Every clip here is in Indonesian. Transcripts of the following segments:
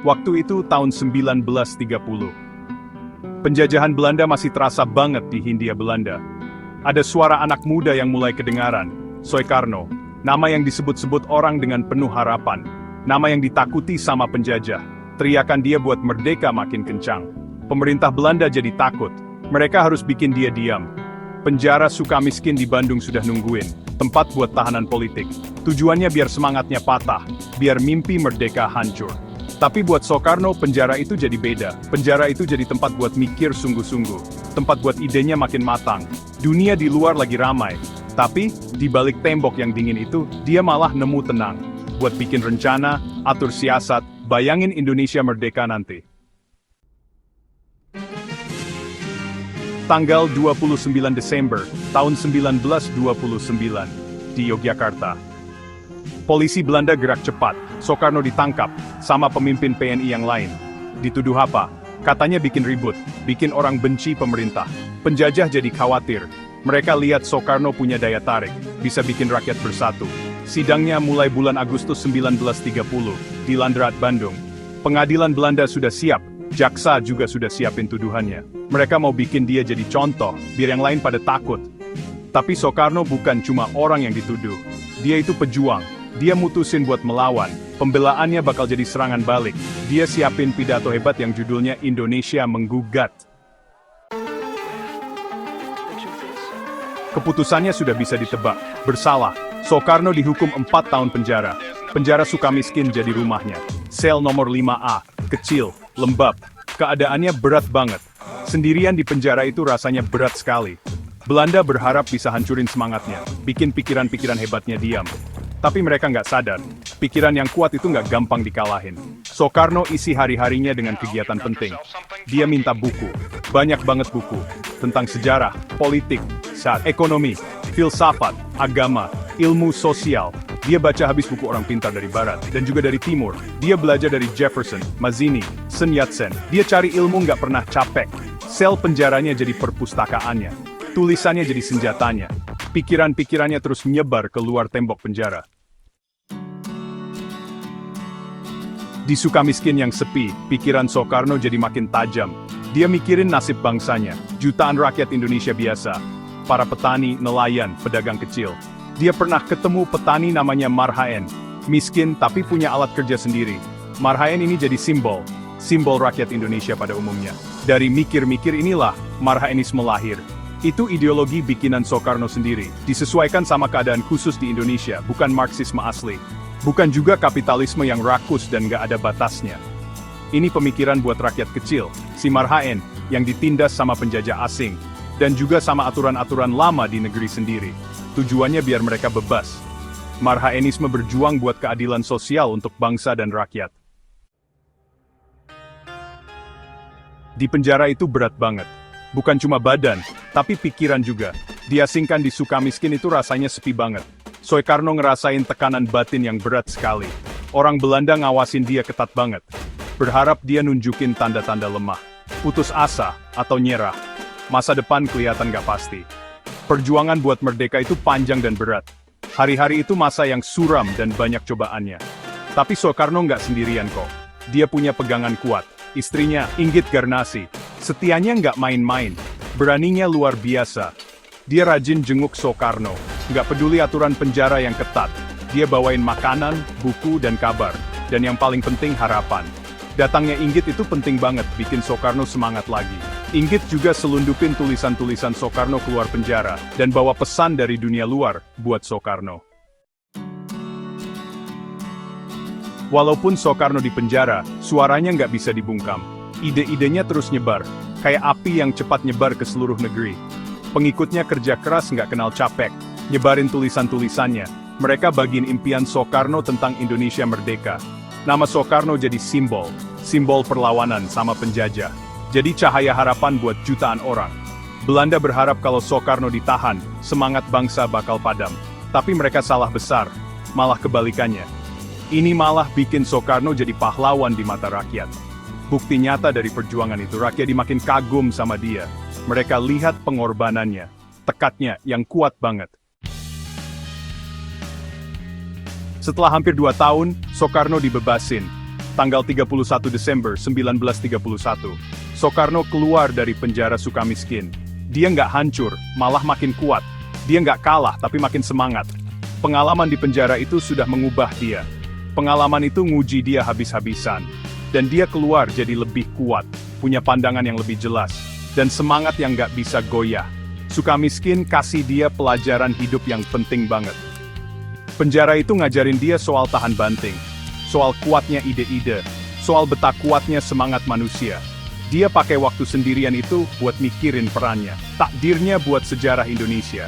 Waktu itu tahun 1930. Penjajahan Belanda masih terasa banget di Hindia Belanda. Ada suara anak muda yang mulai kedengaran, Soekarno, nama yang disebut-sebut orang dengan penuh harapan, nama yang ditakuti sama penjajah. Teriakan dia buat merdeka makin kencang. Pemerintah Belanda jadi takut, mereka harus bikin dia diam. Penjara Sukamiskin di Bandung sudah nungguin, tempat buat tahanan politik. Tujuannya biar semangatnya patah, biar mimpi merdeka hancur. Tapi buat Soekarno penjara itu jadi beda. Penjara itu jadi tempat buat mikir sungguh-sungguh. Tempat buat idenya makin matang. Dunia di luar lagi ramai. Tapi, di balik tembok yang dingin itu, dia malah nemu tenang. Buat bikin rencana, atur siasat, bayangin Indonesia merdeka nanti. Tanggal 29 Desember, tahun 1929, di Yogyakarta. Polisi Belanda gerak cepat, Soekarno ditangkap, sama pemimpin PNI yang lain. Dituduh apa? Katanya bikin ribut, bikin orang benci pemerintah. Penjajah jadi khawatir. Mereka lihat Soekarno punya daya tarik, bisa bikin rakyat bersatu. Sidangnya mulai bulan Agustus 1930, di Landrat, Bandung. Pengadilan Belanda sudah siap, jaksa juga sudah siapin tuduhannya. Mereka mau bikin dia jadi contoh, biar yang lain pada takut. Tapi Soekarno bukan cuma orang yang dituduh. Dia itu pejuang. Dia mutusin buat melawan, pembelaannya bakal jadi serangan balik. Dia siapin pidato hebat yang judulnya Indonesia Menggugat. Keputusannya sudah bisa ditebak, bersalah. Soekarno dihukum 4 tahun penjara. Penjara Sukamiskin jadi rumahnya. Sel nomor 5A, kecil, lembab. Keadaannya berat banget. Sendirian di penjara itu rasanya berat sekali. Belanda berharap bisa hancurin semangatnya, bikin pikiran-pikiran hebatnya diam. Tapi mereka nggak sadar, pikiran yang kuat itu nggak gampang dikalahin. Soekarno isi hari-harinya dengan kegiatan penting. Dia minta buku, banyak banget buku, tentang sejarah, politik, ekonomi, filsafat, agama, ilmu sosial. Dia baca habis buku orang pintar dari barat, dan juga dari timur. Dia belajar dari Jefferson, Mazzini, Sun Yat-sen. Dia cari ilmu nggak pernah capek. Sel penjaranya jadi perpustakaannya. Tulisannya jadi senjatanya. Pikiran-pikirannya terus nyebar ke luar tembok penjara. Di Sukamiskin yang sepi, pikiran Soekarno jadi makin tajam. Dia mikirin nasib bangsanya, jutaan rakyat Indonesia biasa. Para petani, nelayan, pedagang kecil. Dia pernah ketemu petani namanya Marhaen. Miskin tapi punya alat kerja sendiri. Marhaen ini jadi simbol rakyat Indonesia pada umumnya. Dari mikir-mikir inilah, Marhaenisme lahir. Itu ideologi bikinan Soekarno sendiri, disesuaikan sama keadaan khusus di Indonesia, bukan Marxisme asli. Bukan juga kapitalisme yang rakus dan gak ada batasnya. Ini pemikiran buat rakyat kecil, si Marhaen, yang ditindas sama penjajah asing, dan juga sama aturan-aturan lama di negeri sendiri. Tujuannya biar mereka bebas. Marhaenisme berjuang buat keadilan sosial untuk bangsa dan rakyat. Di penjara itu berat banget. Bukan cuma badan, tapi pikiran juga. Diasingkan di Sukamiskin itu rasanya sepi banget. Soekarno ngerasain tekanan batin yang berat sekali. Orang Belanda ngawasin dia ketat banget. Berharap dia nunjukin tanda-tanda lemah. Putus asa, atau nyerah. Masa depan kelihatan gak pasti. Perjuangan buat merdeka itu panjang dan berat. Hari-hari itu masa yang suram dan banyak cobaannya. Tapi Soekarno nggak sendirian kok. Dia punya pegangan kuat. Istrinya, Inggit Garnasi. Setianya nggak main-main. Beraninya luar biasa. Dia rajin jenguk Soekarno. Nggak peduli aturan penjara yang ketat. Dia bawain makanan, buku, dan kabar. Dan yang paling penting harapan. Datangnya Inggit itu penting banget bikin Soekarno semangat lagi. Inggit juga selundupin tulisan-tulisan Soekarno keluar penjara. Dan bawa pesan dari dunia luar buat Soekarno. Walaupun Soekarno di penjara, suaranya nggak bisa dibungkam. Ide-idenya terus nyebar, kayak api yang cepat nyebar ke seluruh negeri. Pengikutnya kerja keras nggak kenal capek, nyebarin tulisan-tulisannya. Mereka bagiin impian Soekarno tentang Indonesia merdeka. Nama Soekarno jadi simbol perlawanan sama penjajah. Jadi cahaya harapan buat jutaan orang. Belanda berharap kalau Soekarno ditahan, semangat bangsa bakal padam. Tapi mereka salah besar, malah kebalikannya. Ini malah bikin Soekarno jadi pahlawan di mata rakyat. Bukti nyata dari perjuangan itu, rakyat makin kagum sama dia. Mereka lihat pengorbanannya, tekadnya yang kuat banget. Setelah hampir 2 tahun, Soekarno dibebasin. Tanggal 31 Desember 1931, Soekarno keluar dari penjara Sukamiskin. Dia nggak hancur, malah makin kuat. Dia nggak kalah, tapi makin semangat. Pengalaman di penjara itu sudah mengubah dia. Pengalaman itu nguji dia habis-habisan. Dan dia keluar jadi lebih kuat, punya pandangan yang lebih jelas, dan semangat yang nggak bisa goyah. Sukamiskin kasih dia pelajaran hidup yang penting banget. Penjara itu ngajarin dia soal tahan banting, soal kuatnya ide-ide, soal betah kuatnya semangat manusia. Dia pakai waktu sendirian itu buat mikirin perannya, takdirnya buat sejarah Indonesia.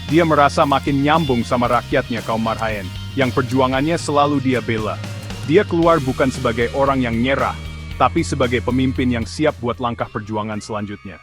Dia merasa makin nyambung sama rakyatnya kaum Marhaen, yang perjuangannya selalu dia bela. Dia keluar bukan sebagai orang yang nyerah, tapi sebagai pemimpin yang siap buat langkah perjuangan selanjutnya.